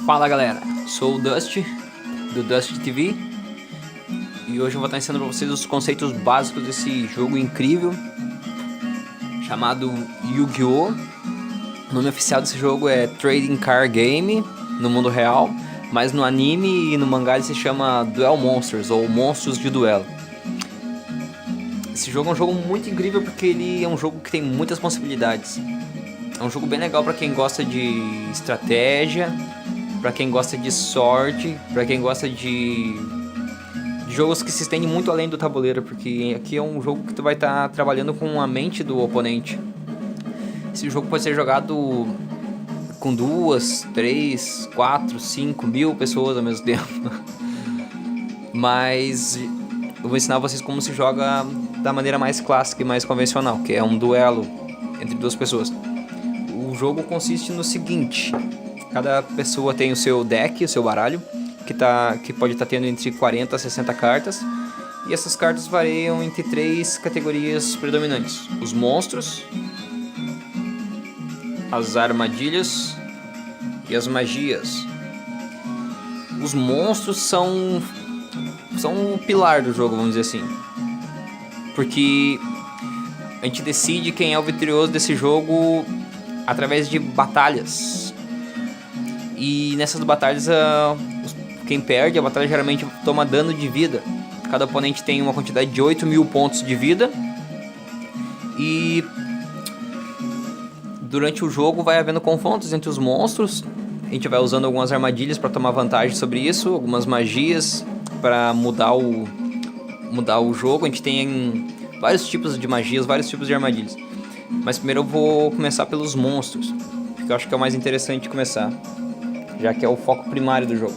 Fala galera, sou o Dusty, do Dusty TV, e hoje eu vou estar ensinando para vocês os conceitos básicos desse jogo incrível chamado Yu-Gi-Oh! O nome oficial desse jogo é Trading Card Game no mundo real, mas no anime e no mangá ele se chama Duel Monsters, ou Monstros de Duelo. Esse jogo é um jogo muito incrível porque ele é um jogo que tem muitas possibilidades. É um jogo bem legal para quem gosta de estratégia, para quem gosta de sorte, para quem gosta de jogos que se estendem muito além do tabuleiro, porque aqui é um jogo que tu vai estar trabalhando com a mente do oponente. Esse jogo pode ser jogado com 2, 3, 4, 5 mil pessoas ao mesmo tempo. Mas eu vou ensinar vocês como se joga da maneira mais clássica e mais convencional, que é um duelo entre duas pessoas. O jogo consiste no seguinte: cada pessoa tem o seu deck, o seu baralho, que pode estar tendo entre 40 a 60 cartas. E essas cartas variam entre 3 categorias predominantes: os monstros, as armadilhas e as magias. Os monstros são o pilar do jogo, vamos dizer assim, porque a gente decide quem é o vitorioso desse jogo através de batalhas. E nessas batalhas, quem perde a batalha geralmente toma dano de vida. Cada oponente tem uma quantidade de 8.000 pontos de vida. E durante o jogo vai havendo confrontos entre os monstros. A gente vai usando algumas armadilhas para tomar vantagem sobre isso, algumas magias para mudar o jogo. A gente tem vários tipos de magias, vários tipos de armadilhas. Mas primeiro eu vou começar pelos monstros, porque eu acho que é o mais interessante começar, já que é o foco primário do jogo.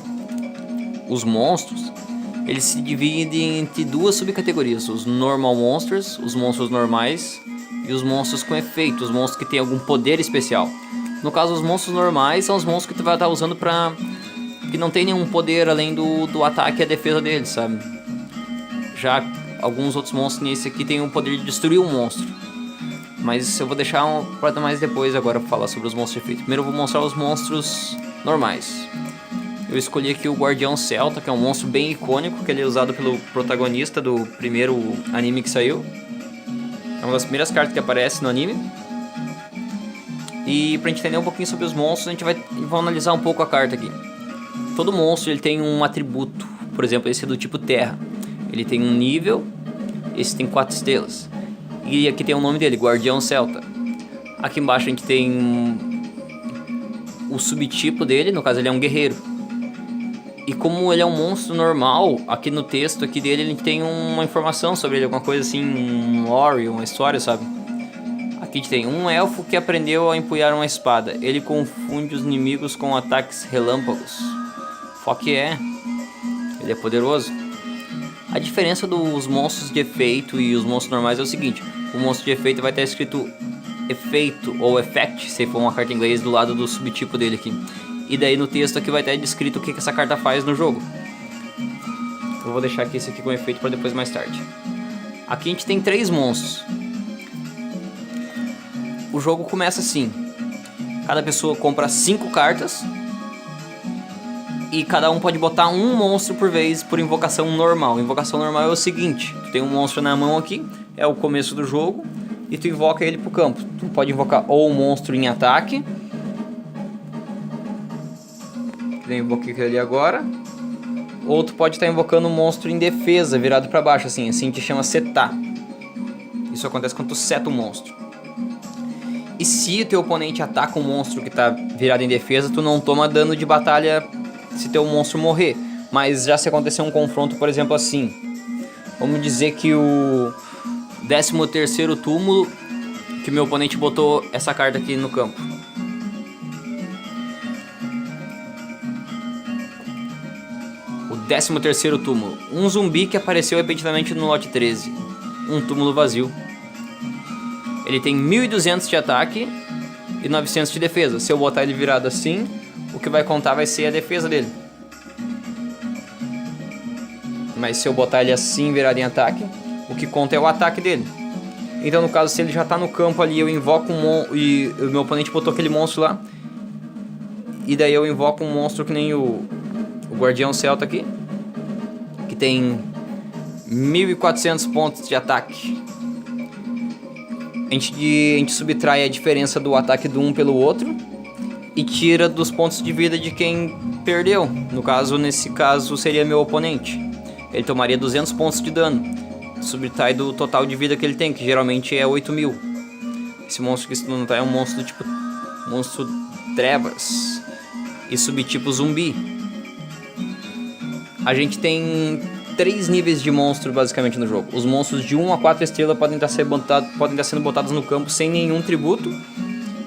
Os monstros, eles se dividem entre duas subcategorias: os normal monsters, os monstros normais, e os monstros com efeito, os monstros que têm algum poder especial. No caso, os monstros normais são os monstros que tu vai estar usando que não tem nenhum poder além do ataque e a defesa deles, sabe? Já alguns outros monstros nesse aqui tem o poder de destruir um monstro, mas eu vou deixar para mais depois agora para falar sobre os monstros de efeito. Primeiro eu vou mostrar os monstros normais. Eu escolhi aqui o Guardião Celta, que é um monstro bem icônico, que ele é usado pelo protagonista do primeiro anime que saiu. É uma das primeiras cartas que aparece no anime. E pra gente entender um pouquinho sobre os monstros, a gente vai analisar um pouco a carta aqui. Todo monstro ele tem um atributo. Por exemplo, esse é do tipo Terra. Ele tem um nível, esse tem 4 estrelas. E aqui tem o nome dele, Guardião Celta. Aqui embaixo a gente tem o subtipo dele, no caso ele é um guerreiro. E como ele é um monstro normal, aqui no texto aqui dele ele tem uma informação sobre ele, alguma coisa assim, um lore, uma história, sabe? Aqui a gente tem um elfo que aprendeu a empunhar uma espada. Ele confunde os inimigos com ataques relâmpagos. Foque ele é poderoso. A diferença dos monstros de efeito e os monstros normais é o seguinte: o monstro de efeito vai estar escrito efeito ou effect, se for uma carta em inglês, do lado do subtipo dele aqui. E daí no texto aqui vai estar descrito o que essa carta faz no jogo. Eu vou deixar aqui esse aqui com efeito para depois mais tarde. Aqui a gente tem 3 monstros. O jogo começa assim: cada pessoa compra 5 cartas e cada um pode botar um monstro por vez por invocação normal. Invocação normal é o seguinte: tu tem um monstro na mão aqui, é o começo do jogo, e tu invoca ele pro campo. Tu pode invocar ou um monstro em ataque, que nem eu invoquei aquele ali agora, ou tu pode estar invocando um monstro em defesa, virado para baixo, assim te chama setar. Isso acontece quando tu seta o monstro. E se o teu oponente ataca um monstro que está virado em defesa, tu não toma dano de batalha se teu monstro morrer. Mas já se acontecer um confronto, por exemplo, assim, vamos dizer que o 13º túmulo, que meu oponente botou essa carta aqui no campo. O 13º túmulo, um zumbi que apareceu repentinamente no lote 13, um túmulo vazio. Ele tem 1.200 de ataque e 900 de defesa. Se eu botar ele virado assim, o que vai contar vai ser a defesa dele. Mas se eu botar ele assim, virado em ataque, o que conta é o ataque dele. Então no caso, se ele já tá no campo ali, eu invoco e o meu oponente botou aquele monstro lá, E daí eu invoco um monstro que nem o Guardião Celta aqui, que tem 1.400 pontos de ataque. A gente subtrai a diferença do ataque do um pelo outro e tira dos pontos de vida de quem perdeu. No caso, nesse caso, seria meu oponente. Ele tomaria 200 pontos de dano. Subtrai do total de vida que ele tem, que geralmente é 8.000. Esse monstro que não tá é um monstro do tipo monstro trevas e subtipo zumbi. A gente tem 3 níveis de monstro basicamente no jogo. Os monstros de 1 a 4 estrelas podem estar sendo botados no campo sem nenhum tributo.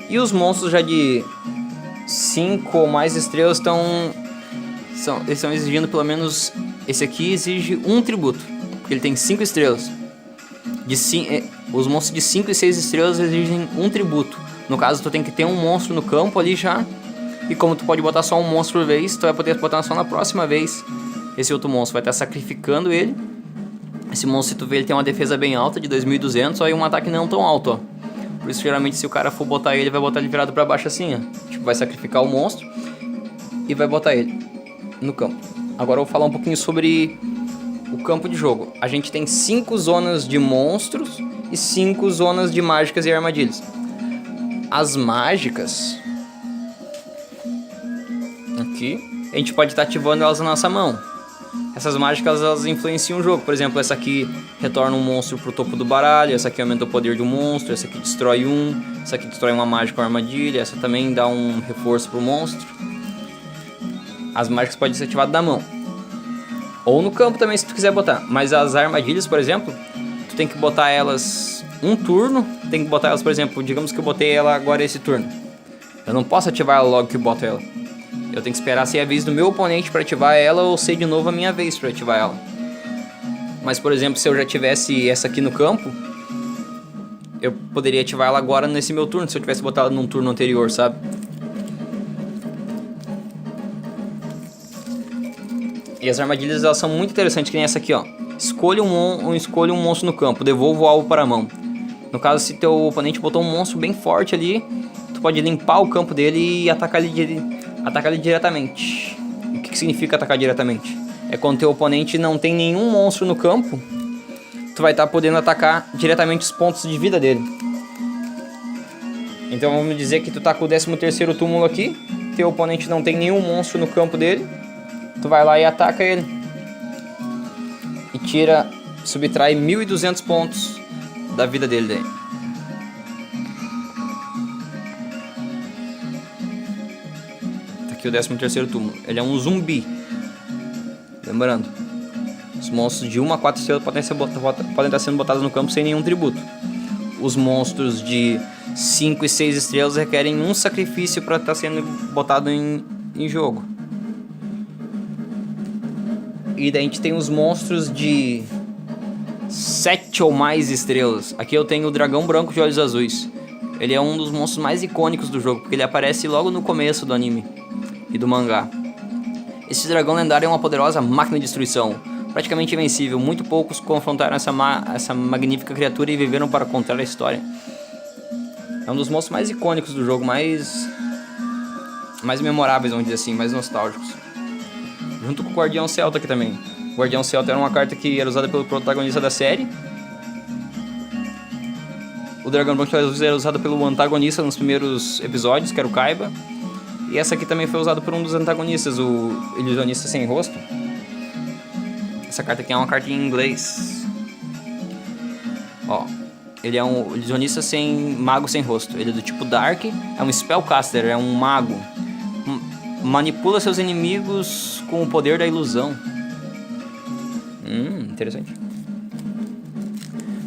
E os monstros já de 5 ou mais estrelas eles estão exigindo pelo menos... Esse aqui exige um tributo, porque ele tem 5 estrelas. Os monstros de 5 e 6 estrelas exigem um tributo. No caso, tu tem que ter um monstro no campo ali já. E como tu pode botar só um monstro por vez, tu vai poder botar só na próxima vez. Esse outro monstro vai estar sacrificando ele. Esse monstro, se tu vê, ele tem uma defesa bem alta, de 2.200, aí um ataque não tão alto, ó. Por isso, geralmente, se o cara for botar ele, vai botar ele virado pra baixo assim, ó. Tipo, vai sacrificar o monstro e vai botar ele no campo. Agora eu vou falar um pouquinho sobre o campo de jogo. A gente tem 5 zonas de monstros e 5 zonas de mágicas e armadilhas. As mágicas... Aqui, a gente pode estar ativando elas na nossa mão. Essas mágicas, elas influenciam o jogo. Por exemplo, essa aqui retorna um monstro pro topo do baralho. Essa aqui aumenta o poder de um monstro. Essa aqui destrói um. Essa aqui destrói uma mágica ou armadilha. Essa também dá um reforço pro monstro. As mágicas podem ser ativadas da mão. Ou no campo também, se tu quiser botar. Mas as armadilhas, por exemplo, tu tem que botar elas um turno. Tem que botar elas, por exemplo, digamos que eu botei ela agora esse turno. Eu não posso ativar ela logo que eu boto ela. Eu tenho que esperar ser a vez do meu oponente para ativar ela ou ser de novo a minha vez para ativar ela. Mas, por exemplo, se eu já tivesse essa aqui no campo, eu poderia ativar ela agora nesse meu turno, se eu tivesse botado num turno anterior, sabe? E as armadilhas, elas são muito interessantes, que nem essa aqui, ó. Escolha um monstro no campo, devolva o alvo para a mão. No caso, se teu oponente botou um monstro bem forte ali, tu pode limpar o campo dele e atacar ele diretamente. O que significa atacar diretamente? É quando teu oponente não tem nenhum monstro no campo, tu vai estar podendo atacar diretamente os pontos de vida dele. Então vamos dizer que tu tá com o 13º túmulo aqui, teu oponente não tem nenhum monstro no campo dele, tu vai lá e ataca ele. E subtrai 1.200 pontos da vida dele daí. Aqui o 13º túmulo. Ele é um zumbi. Lembrando, os monstros de 1 a 4 estrelas podem estar sendo botados no campo sem nenhum tributo. Os monstros de 5 e 6 estrelas requerem um sacrifício para estar sendo botado em jogo. E daí a gente tem os monstros de 7 ou mais estrelas. Aqui eu tenho o dragão branco de olhos azuis. Ele é um dos monstros mais icônicos do jogo, porque ele aparece logo no começo do anime e do mangá. Esse dragão lendário é uma poderosa máquina de destruição, praticamente invencível. Muito poucos confrontaram essa magnífica criatura e viveram para contar a história. É um dos monstros mais icônicos do jogo, mais memoráveis, vamos dizer assim, mais nostálgicos. Junto com o Guardião Celta aqui também. O Guardião Celta era uma carta que era usada pelo protagonista da série. O Dragão Branco era usado pelo antagonista nos primeiros episódios, que era o Kaiba. E essa aqui também foi usada por um dos antagonistas, o Ilusionista Sem Rosto. Essa carta aqui é uma carta em inglês. Ó, ele é um ilusionista mago sem rosto. Ele é do tipo Dark, é um Spellcaster, é um mago. Manipula seus inimigos com o poder da ilusão. Interessante.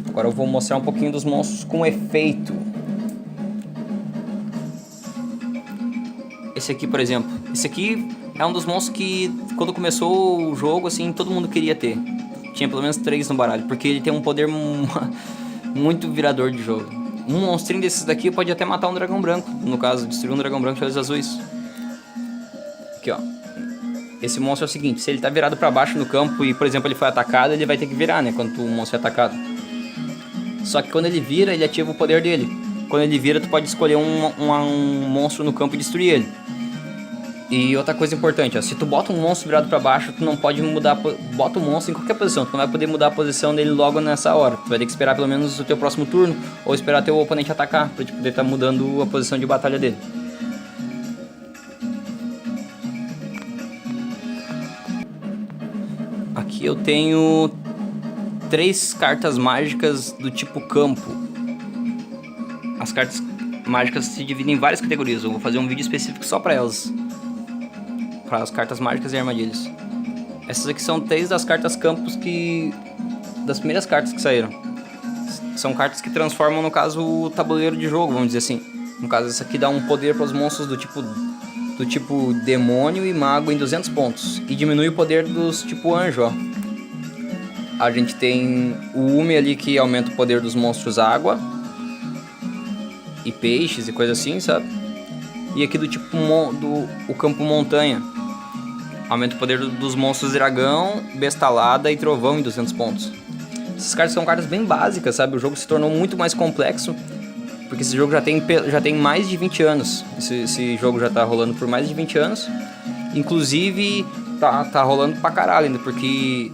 Agora eu vou mostrar um pouquinho dos monstros com efeito. Esse aqui, por exemplo. Esse aqui é um dos monstros que, quando começou o jogo, assim, todo mundo queria ter. Tinha pelo menos 3 no baralho, porque ele tem um poder muito virador de jogo. Um monstrinho desses daqui pode até matar um dragão branco. No caso, destruir um dragão branco de olhos azuis. Aqui, ó. Esse monstro é o seguinte, se ele tá virado pra baixo no campo e, por exemplo, ele foi atacado, ele vai ter que virar, né? Quando o monstro é atacado. Só que quando ele vira, ele ativa o poder dele. Quando ele vira, tu pode escolher um monstro no campo e destruir ele. E outra coisa importante, ó, se tu bota um monstro virado pra baixo, tu não pode mudar, bota o monstro em qualquer posição, tu não vai poder mudar a posição dele logo nessa hora. Tu vai ter que esperar pelo menos o teu próximo turno, ou esperar teu oponente atacar, pra te poder estar mudando a posição de batalha dele. Aqui eu tenho 3 cartas mágicas do tipo campo. As cartas mágicas se dividem em várias categorias, eu vou fazer um vídeo específico só pra elas. Para as cartas mágicas e armadilhas. Essas aqui são 3 das cartas campos das primeiras cartas que saíram. São cartas que transformam, no caso, o tabuleiro de jogo, vamos dizer assim. No caso, essa aqui dá um poder para os monstros do tipo demônio e mago em 200 pontos. E diminui o poder dos tipo anjo, ó. A gente tem o Ume ali que aumenta o poder dos monstros água e peixes e coisa assim, sabe? E aqui do tipo o campo montanha. Aumenta o poder dos monstros dragão, bestalada e trovão em 200 pontos. Essas cartas são cartas bem básicas, sabe? O jogo se tornou muito mais complexo, porque esse jogo já tem mais de 20 anos. Esse jogo já tá rolando por mais de 20 anos. Inclusive, tá rolando pra caralho ainda, porque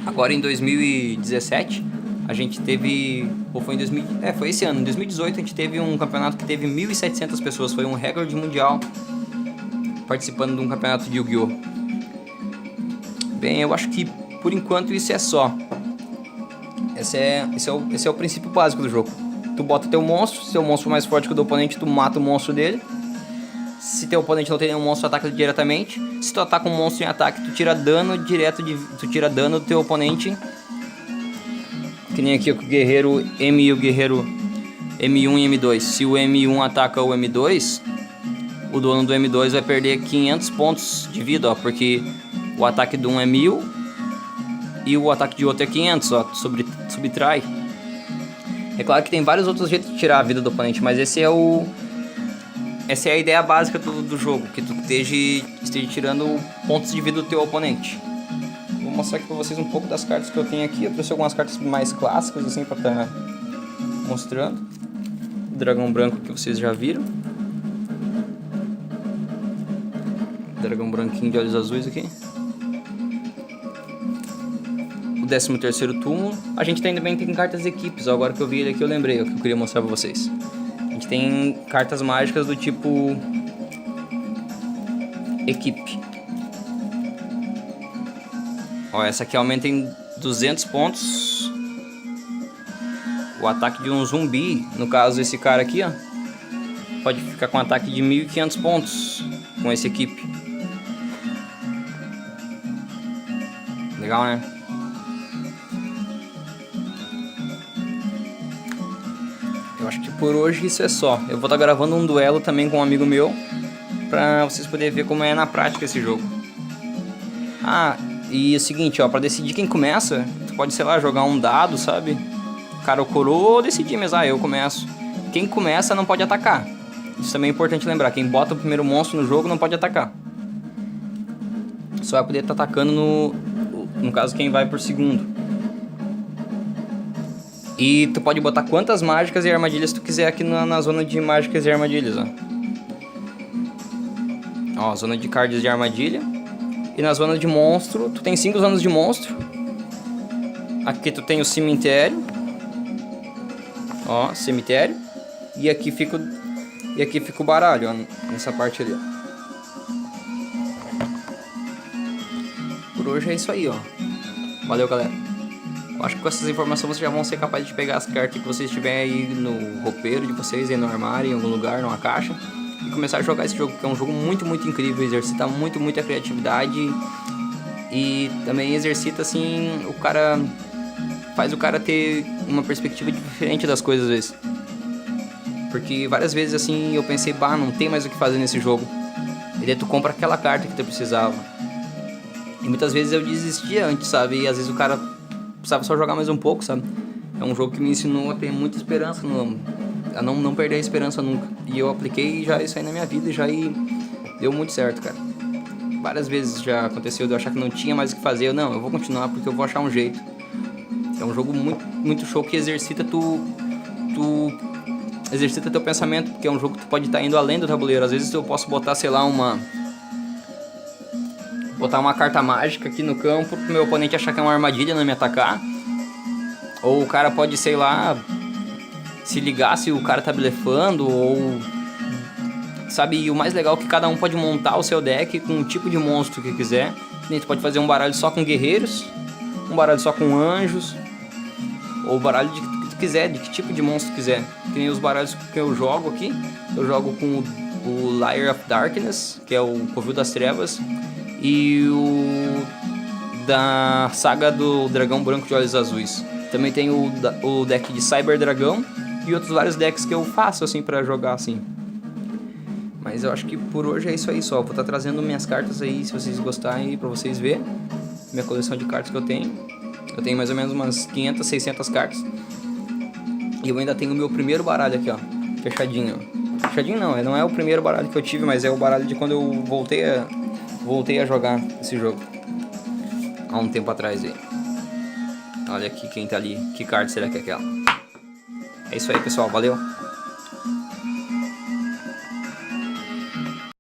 agora em 2017, a gente teve... Ou foi em foi esse ano. Em 2018 a gente teve um campeonato que teve 1.700 pessoas. Foi um recorde mundial participando de um campeonato de Yu-Gi-Oh! Bem, eu acho que por enquanto isso é só. Esse é o princípio básico do jogo. Tu bota teu monstro, se teu monstro for mais forte que o do oponente, tu mata o monstro dele. Se teu oponente não tem nenhum monstro, tu ataca diretamente. Se tu ataca um monstro em ataque, tu tira dano do teu oponente. Que nem aqui o guerreiro M e o guerreiro M1 e M2. Se o M1 ataca o M2, o dono do M2 vai perder 500 pontos de vida, ó, porque o ataque de um é 1000 e o ataque de outro é 500, ó, subtrai. É claro que tem vários outros jeitos de tirar a vida do oponente, mas essa é a ideia básica do jogo, que tu esteja tirando pontos de vida do teu oponente. Vou mostrar aqui pra vocês um pouco das cartas que eu tenho aqui. Eu trouxe algumas cartas mais clássicas, assim, pra estar mostrando. O dragão branco que vocês já viram. Dragão branquinho de olhos azuis aqui. O 13º túmulo. A gente também tem cartas equipes. Agora que eu vi ele aqui eu lembrei o que eu queria mostrar pra vocês. A gente tem cartas mágicas do tipo equipe. Ó, essa aqui aumenta em 200 pontos o ataque de um zumbi. No caso esse cara aqui, ó, pode ficar com um ataque de 1.500 pontos com esse equipe. Legal, né? Eu acho que por hoje isso é só. Eu vou estar gravando um duelo também com um amigo meu, pra vocês poderem ver como é na prática esse jogo. Ah, e é o seguinte, ó, pra decidir quem começa, tu pode, sei lá, jogar um dado, sabe? Cara, o coroa ou decidir mesmo, eu começo. Quem começa não pode atacar. Isso também é importante lembrar, quem bota o primeiro monstro no jogo não pode atacar. Só vai poder estar atacando no caso, quem vai por segundo. E tu pode botar quantas mágicas e armadilhas tu quiser aqui na zona de mágicas e armadilhas, ó. Ó, zona de cards de armadilha. E na zona de monstro, tu tem 5 zonas de monstro. Aqui tu tem o cemitério. Ó, cemitério. E aqui fica o baralho, ó, nessa parte ali, ó. Por hoje é isso aí, ó. Valeu, galera. Eu acho que com essas informações vocês já vão ser capazes de pegar as cartas que vocês tiverem aí no roupeiro de vocês, aí no armário, em algum lugar, numa caixa, e começar a jogar esse jogo, que é um jogo muito, muito incrível, exercita muito, muito a criatividade e também exercita, assim, faz o cara ter uma perspectiva diferente das coisas às vezes. Porque várias vezes, assim, eu pensei, não tem mais o que fazer nesse jogo. E daí tu compra aquela carta que tu precisava. E muitas vezes eu desistia antes, sabe? E às vezes o cara precisava só jogar mais um pouco, sabe? É um jogo que me ensinou a ter muita esperança, a não perder a esperança nunca. E eu apliquei já isso aí na minha vida e deu muito certo, cara. Várias vezes já aconteceu de eu achar que não tinha mais o que fazer. Eu vou continuar porque eu vou achar um jeito. É um jogo muito, muito show que exercita exercita teu pensamento, porque é um jogo que tu pode estar indo além do tabuleiro. Às vezes eu posso botar, sei lá, botar uma carta mágica aqui no campo pro meu oponente achar que é uma armadilha não me atacar. Ou o cara pode, sei lá, se ligar se o cara tá blefando, ou... Sabe, e o mais legal é que cada um pode montar o seu deck com o tipo de monstro que quiser. Tu pode fazer um baralho só com guerreiros, um baralho só com anjos, ou baralho de que tu quiser, de que tipo de monstro tu quiser. Que nem os baralhos que eu jogo aqui. Eu jogo com o Lair of Darkness, que é o Covil das Trevas, e o da saga do Dragão Branco de Olhos Azuis. Também tem o deck de Cyber Dragão e outros vários decks que eu faço assim pra jogar assim. Mas eu acho que por hoje é isso aí só. Vou estar trazendo minhas cartas aí, se vocês gostarem, pra vocês verem. Minha coleção de cartas que eu tenho. Eu tenho mais ou menos umas 500, 600 cartas. E eu ainda tenho o meu primeiro baralho aqui, ó. Fechadinho. Fechadinho não é o primeiro baralho que eu tive, mas é o baralho de quando eu voltei a jogar esse jogo. Há um tempo atrás aí. Olha aqui quem tá ali. Que carta será que é aquela? É isso aí, pessoal. Valeu!